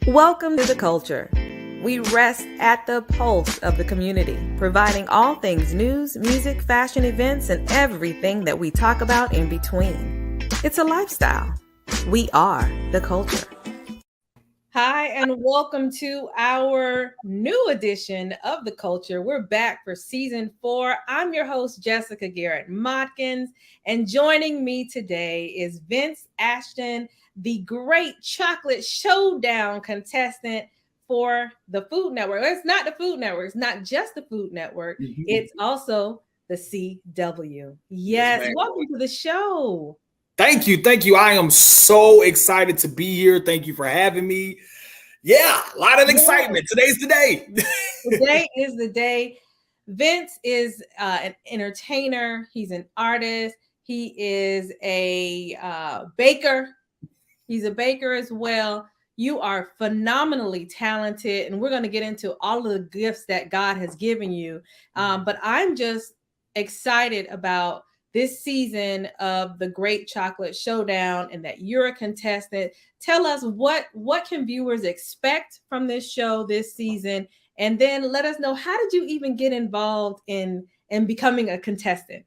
Welcome to the culture. We rest at the pulse of the community, providing all things news, music, fashion, events, and everything that we talk about in between. It's a lifestyle. We are the culture. Hi, and welcome to our new edition of The Culture. We're back for season 4. I'm your host, Jessica Garrett-Motkins, and joining me today is Vince Ashton, the great Chocolate Showdown contestant for the Food Network. It's not the Food Network. It's not just the Food Network. It's also the CW. Yes, welcome to the show. Thank you. I am so excited to be here. Thank you for having me. Yeah, a lot of excitement. Today's the day. Today is the day. Vince is an entertainer. He's an artist. He is a baker. He's a baker as well. You are phenomenally talented, and we're going to get into all of the gifts that God has given you. But I'm just excited about this season of the Great Chocolate Showdown and that you're a contestant. Tell us what can viewers expect from this show this season, and then let us know, how did you even get involved in becoming a contestant?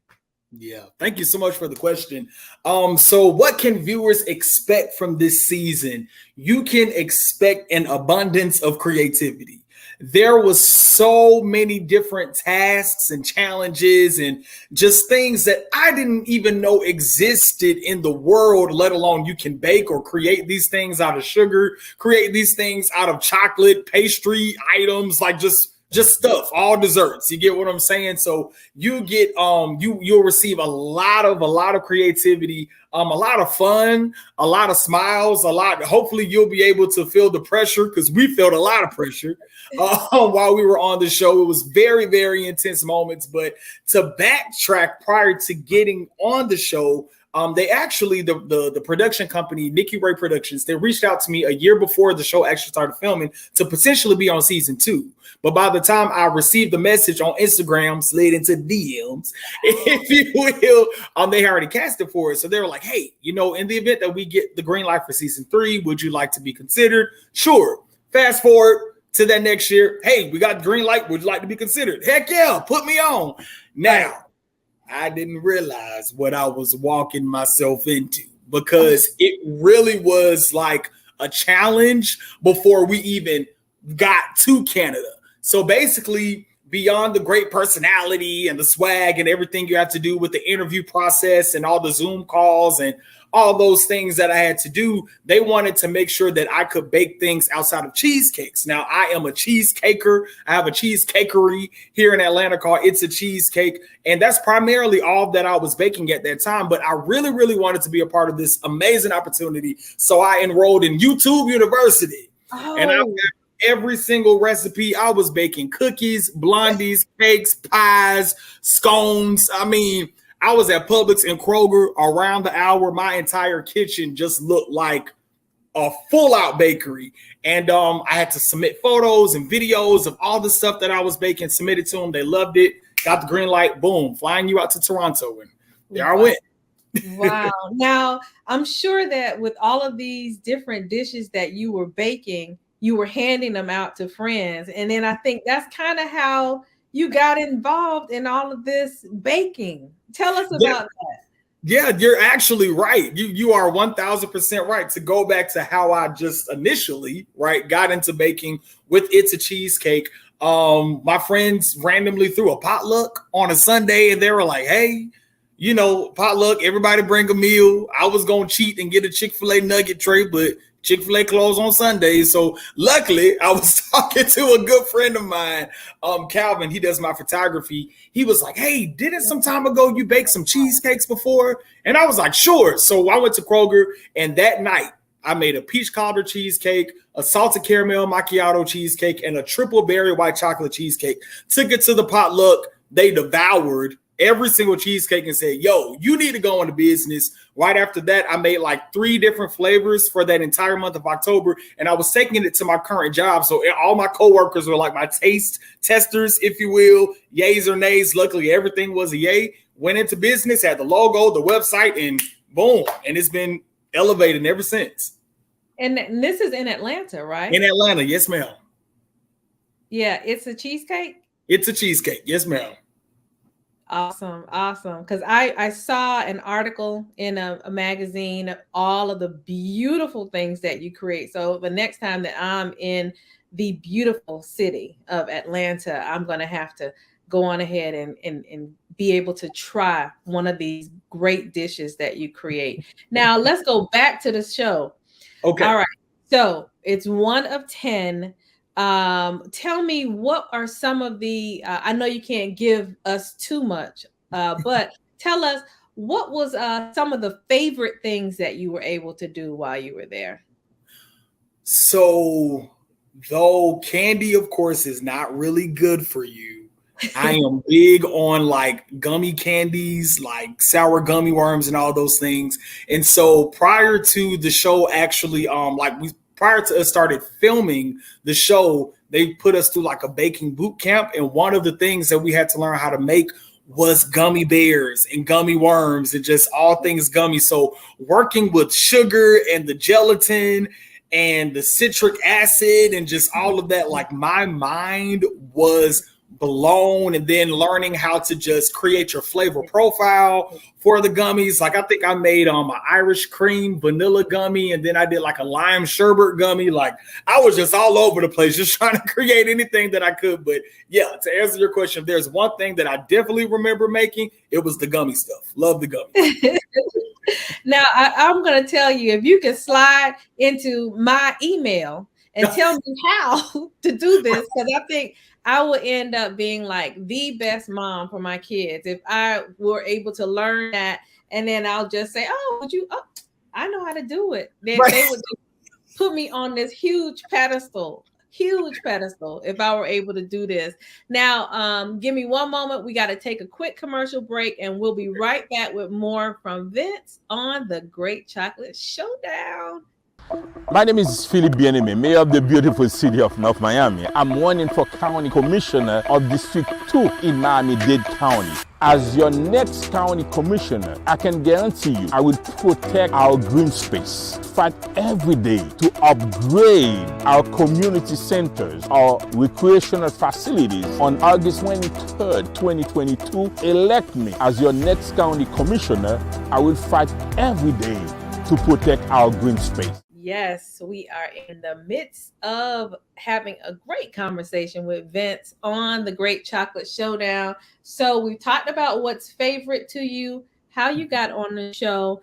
Yeah, thank you so much for the question. So what can viewers expect from this season? You can expect an abundance of creativity. There was so many different tasks and challenges and just things that I didn't even know existed in the world, let alone you can bake or create these things out of sugar, create these things out of chocolate, pastry items, like just stuff, all desserts. You get what I'm saying? So you get you'll receive a lot of creativity, a lot of fun, a lot of smiles, hopefully you'll be able to feel the pressure, because we felt a lot of pressure while we were on the show. It was very, very intense moments. But to backtrack, prior to getting on the show, they actually, the production company, Nicky Ray Productions, they reached out to me a year before the show actually started filming to potentially be on season 2. But by the time I received the message on Instagram, slid into DMs, if you will, they already casted for it. So they were like, hey, in the event that we get the green light for season 3, would you like to be considered? Sure. Fast forward to that next year. Hey, we got the green light. Would you like to be considered? Heck yeah, put me on. Now, I didn't realize what I was walking myself into, because it really was like a challenge before we even got to Canada. So basically, beyond the great personality and the swag and everything you have to do with the interview process and all the Zoom calls and all those things that I had to do, they wanted to make sure that I could bake things outside of cheesecakes. Now, I am a cheesecaker. I have a cheesecakery here in Atlanta called It's a Cheesecake. And that's primarily all that I was baking at that time. But I really, really wanted to be a part of this amazing opportunity. So I enrolled in YouTube University. And I got every single recipe. I was baking cookies, blondies, cakes, pies, scones. I mean, I was at Publix and Kroger around the hour. My entire kitchen just looked like a full-out bakery. And I had to submit photos and videos of all the stuff that I was baking, submitted to them. They loved it. Got the green light. Boom. Flying you out to Toronto. And there I went. Wow. Now, I'm sure that with all of these different dishes that you were baking, you were handing them out to friends. And then I think that's kind of how you got involved in all of this baking. Tell us about that. Yeah, you're actually right. You are 1,000% right. To go back to how I just initially, got into baking with It's a Cheesecake. My friends randomly threw a potluck on a Sunday, and they were like, hey, potluck, everybody bring a meal. I was going to cheat and get a Chick-fil-A nugget tray, but Chick-fil-A closed on Sundays. So luckily I was talking to a good friend of mine, Calvin. He does my photography. He was like, hey, didn't some time ago you bake some cheesecakes before? And I was like, sure. So I went to Kroger, and that night I made a peach cobbler cheesecake, a salted caramel macchiato cheesecake, and a triple berry white chocolate cheesecake. Took it to the potluck. They devoured every single cheesecake and said, yo, you need to go into business. Right after that, I made like 3 different flavors for that entire month of October. And I was taking it to my current job. So all my coworkers were like my taste testers, if you will, yays or nays. Luckily, everything was a yay. Went into business, had the logo, the website, and boom. And it's been elevating ever since. And this is in Atlanta, right? In Atlanta, yes, ma'am. Yeah, it's a cheesecake. It's a cheesecake, yes, ma'am. Awesome, awesome. Because I saw an article in a magazine of all of the beautiful things that you create. So the next time that I'm in the beautiful city of Atlanta, I'm gonna have to go on ahead and be able to try one of these great dishes that you create. Now let's go back to the show. Okay. All right. So it's 1 of 10. Tell me, what are some of the, I know you can't give us too much, but tell us, what was some of the favorite things that you were able to do while you were there? So, though candy, of course, is not really good for you, I am big on like gummy candies, like sour gummy worms and all those things. And so prior to the show, actually, prior to us started filming the show, they put us through like a baking boot camp. And one of the things that we had to learn how to make was gummy bears and gummy worms and just all things gummy. So working with sugar and the gelatin and the citric acid and just all of that, like my mind was blown. And then learning how to just create your flavor profile for the gummies. Like I think I made an Irish cream vanilla gummy, and then I did like a lime sherbet gummy. Like I was just all over the place, just trying to create anything that I could. But yeah, to answer your question, if there's one thing that I definitely remember making, it was the gummy stuff. Love the gummy. Now I'm going to tell you, if you can slide into my email and tell me how to do this, because I think I will end up being like the best mom for my kids if I were able to learn that. And then I'll just say, oh, I know how to do it. Then Right. They would put me on this huge pedestal if I were able to do this. Now, give me one moment. We got to take a quick commercial break, and we'll be right back with more from Vince on the Great Chocolate Showdown. My name is Philip Bieneme, Mayor of the beautiful city of North Miami. I'm running for County Commissioner of District 2 in Miami-Dade County. As your next county commissioner, I can guarantee you I will protect our green space, fight every day to upgrade our community centers, our recreational facilities. On August 23rd, 2022, elect me as your next county commissioner. I will fight every day to protect our green space. Yes, we are in the midst of having a great conversation with Vince on the Great Chocolate Showdown. So we talked about what's favorite to you, how you got on the show.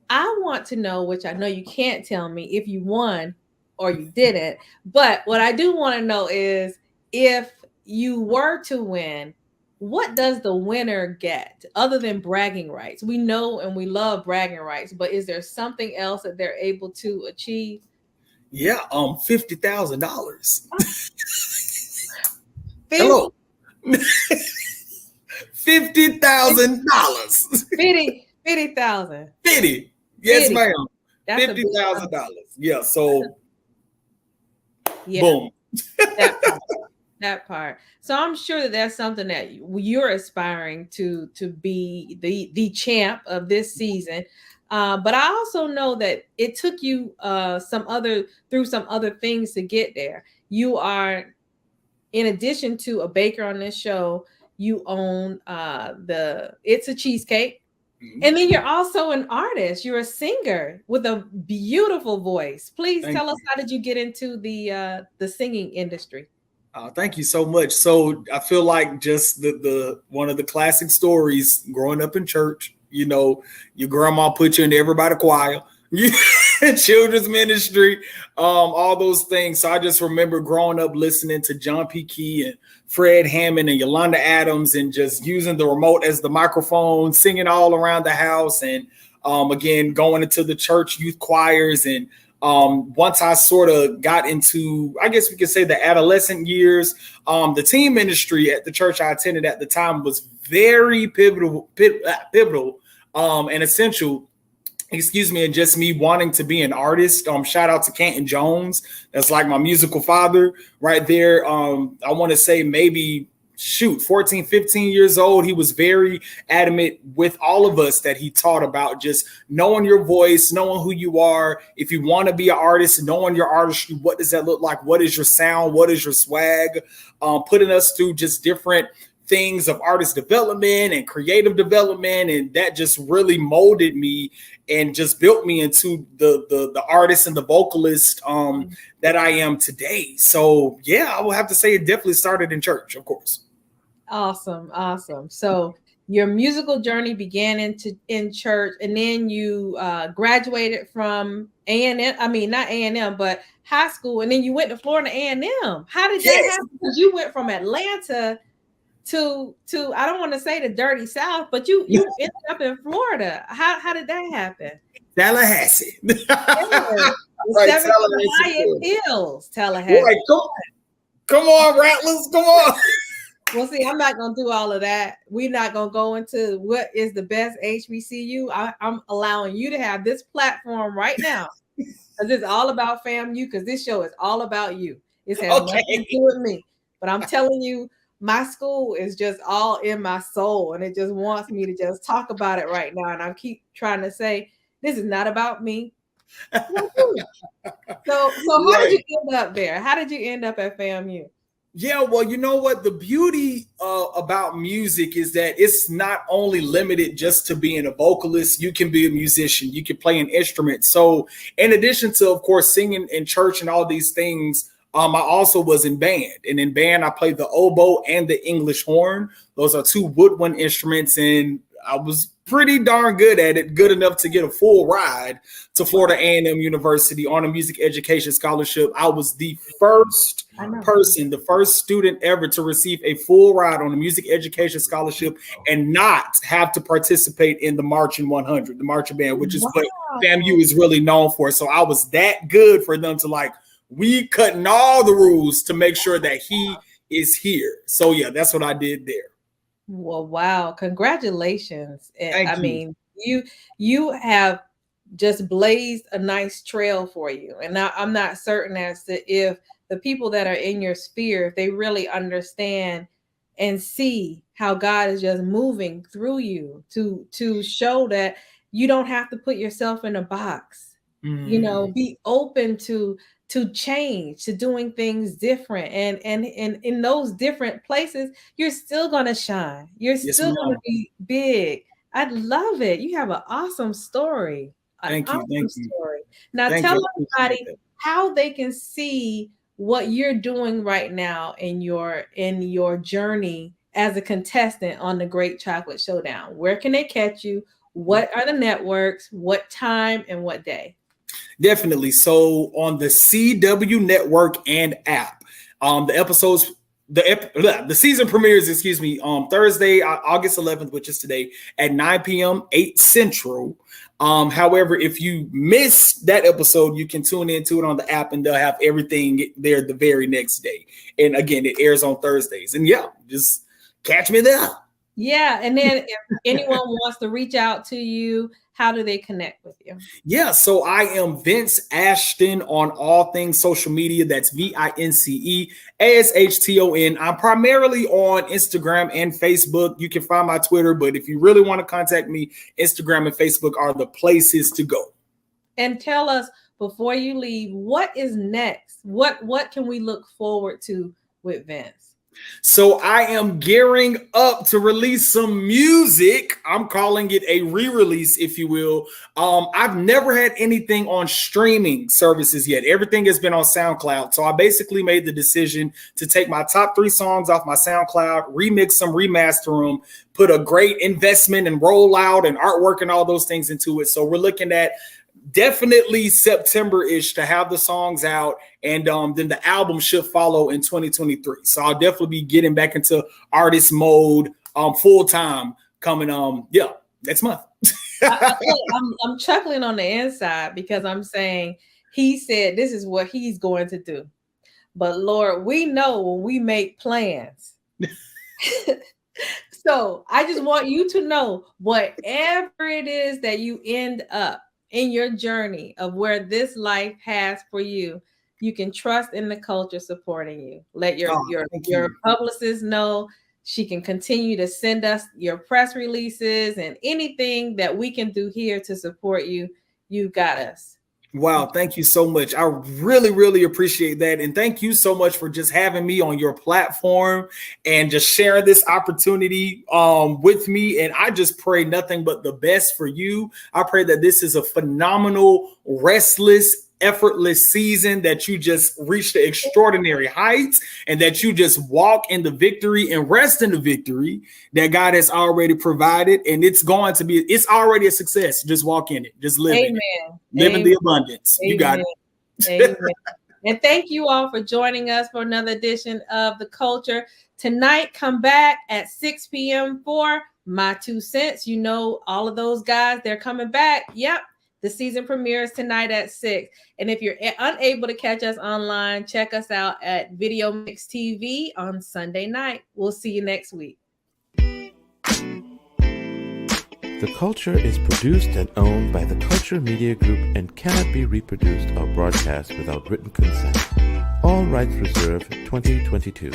I want to know, which I know you can't tell me if you won or you didn't, but what I do want to know is, if you were to win, what does the winner get other than bragging rights? We know and we love bragging rights, but is there something else that they're able to achieve? Yeah, $50,000. Hello. $50,000. 50,000. 50. Yes, 50. ma'am. That's $50,000. Yeah. So yeah, boom. that part. So I'm sure that that's something that you're aspiring to be the champ of this season. But I also know that it took you some other things to get there. You are, in addition to a baker on this show, you own It's a Cheesecake. Mm-hmm. And then you're also an artist. You're a singer with a beautiful voice. Please tell us, how did you get into the singing industry? Thank you so much. So I feel like just the one of the classic stories growing up in church, you know, your grandma put you in everybody choir, children's ministry, all those things. So I just remember growing up listening to John P. Key and Fred Hammond and Yolanda Adams, and just using the remote as the microphone, singing all around the house. And again, going into the church youth choirs. And once I sort of got into, I guess we could say, the adolescent years, the teen ministry at the church I attended at the time was very pivotal and essential, and just me wanting to be an artist. Shout out to Canton Jones. That's like my musical father right there. I want to say maybe 14, 15 years old. He was very adamant with all of us that he taught about just knowing your voice, knowing who you are. If you want to be an artist, knowing your artistry, what does that look like? What is your sound? What is your swag? Putting us through just different things of artist development and creative development. And that just really molded me and just built me into the artist and the vocalist that I am today. So yeah, I will have to say it definitely started in church, of course. Awesome. So your musical journey began in church, and then you graduated from A&M. I mean, not A&M, but high school, and then you went to Florida A&M. How did that happen? Because you went from Atlanta to I don't want to say the dirty South, but you ended up in Florida. How did that happen? Tallahassee. Right, Tallahassee. Hills, Tallahassee. Right, come on, Rattlers, come on. Well, see, I'm not going to do all of that. We're not going to go into what is the best HBCU. I'm allowing you to have this platform right now because it's all about FAMU, because this show is all about you. It's has nothing to do with me. But I'm telling you, my school is just all in my soul, and it just wants me to just talk about it right now. And I keep trying to say, this is not about me. So how did you end up there? How did you end up at FAMU? Yeah, well, you know what? The beauty about music is that it's not only limited just to being a vocalist. You can be a musician. You can play an instrument. So in addition to, of course, singing in church and all these things, I also was in band. And in band, I played the oboe and the English horn. Those are two woodwind instruments. And I was pretty darn good at it, good enough to get a full ride to Florida A&M University on a music education scholarship. I was the first person, the first student ever to receive a full ride on a music education scholarship and not have to participate in the Marching 100, the marching band, which is what FAMU is really known for. So I was that good for them to we cutting all the rules to make sure that he is here. So yeah, that's what I did there. Well, wow. Congratulations. I mean, you have just blazed a nice trail for you. And now I'm not certain as to if the people that are in your sphere, if they really understand and see how God is just moving through you to show that you don't have to put yourself in a box. Be open to change, to doing things different, and in those different places, you're still gonna shine. You're still gonna be big. I love it. You have an awesome story. Thank you. Story. Now tell everybody how they can see what you're doing right now in your journey as a contestant on the Great Chocolate Showdown. Where can they catch you? What are the networks? What time and what day? Definitely. So on the CW network and app, the season premieres, Thursday, August 11th, which is today at 9 p.m., 8 Central. However, if you miss that episode, you can tune into it on the app and they'll have everything there the very next day. And again, it airs on Thursdays. And yeah, just catch me there. Yeah. And then if anyone wants to reach out to you, how do they connect with you? Yeah, so I am Vince Ashton on all things social media. That's VinceAshton. I'm primarily on Instagram and Facebook. You can find my Twitter, but if you really want to contact me, Instagram and Facebook are the places to go. And tell us before you leave, what is next? What can we look forward to with Vince? So I am gearing up to release some music. I'm calling it a re-release, if you will. I've never had anything on streaming services yet. Everything has been on SoundCloud. So I basically made the decision to take my top 3 songs off my SoundCloud, remix them, remaster them, put a great investment and rollout and artwork and all those things into it. So we're looking at definitely September-ish to have the songs out, and then the album should follow in 2023. So I'll definitely be getting back into artist mode full-time coming next month. I'm chuckling on the inside because I'm saying he said this is what he's going to do. But Lord, we know when we make plans. So I just want you to know whatever it is that you end up in your journey of where this life has for you, you can trust in the culture supporting you. Let your publicist know She can continue to send us your press releases and anything that we can do here to support you. You got us. Wow, thank you so much. I really, really appreciate that. And thank you so much for just having me on your platform and just sharing this opportunity with me. And I just pray nothing but the best for you. I pray that this is a phenomenal, restless, effortless season, that you just reach the extraordinary heights and that you just walk in the victory and rest in the victory that God has already provided. And it's already a success. Just walk in it. Just live it. Live in the abundance. Amen. You got it. Amen. And thank you all for joining us for another edition of The Culture. Tonight, come back at 6 p.m. for My 2 Cents. You know, all of those guys, they're coming back. Yep. The season premieres tonight at 6. And if you're unable to catch us online, check us out at Video Mix TV on Sunday night. We'll see you next week. The Culture is produced and owned by the Culture Media Group and cannot be reproduced or broadcast without written consent. All rights reserved 2022.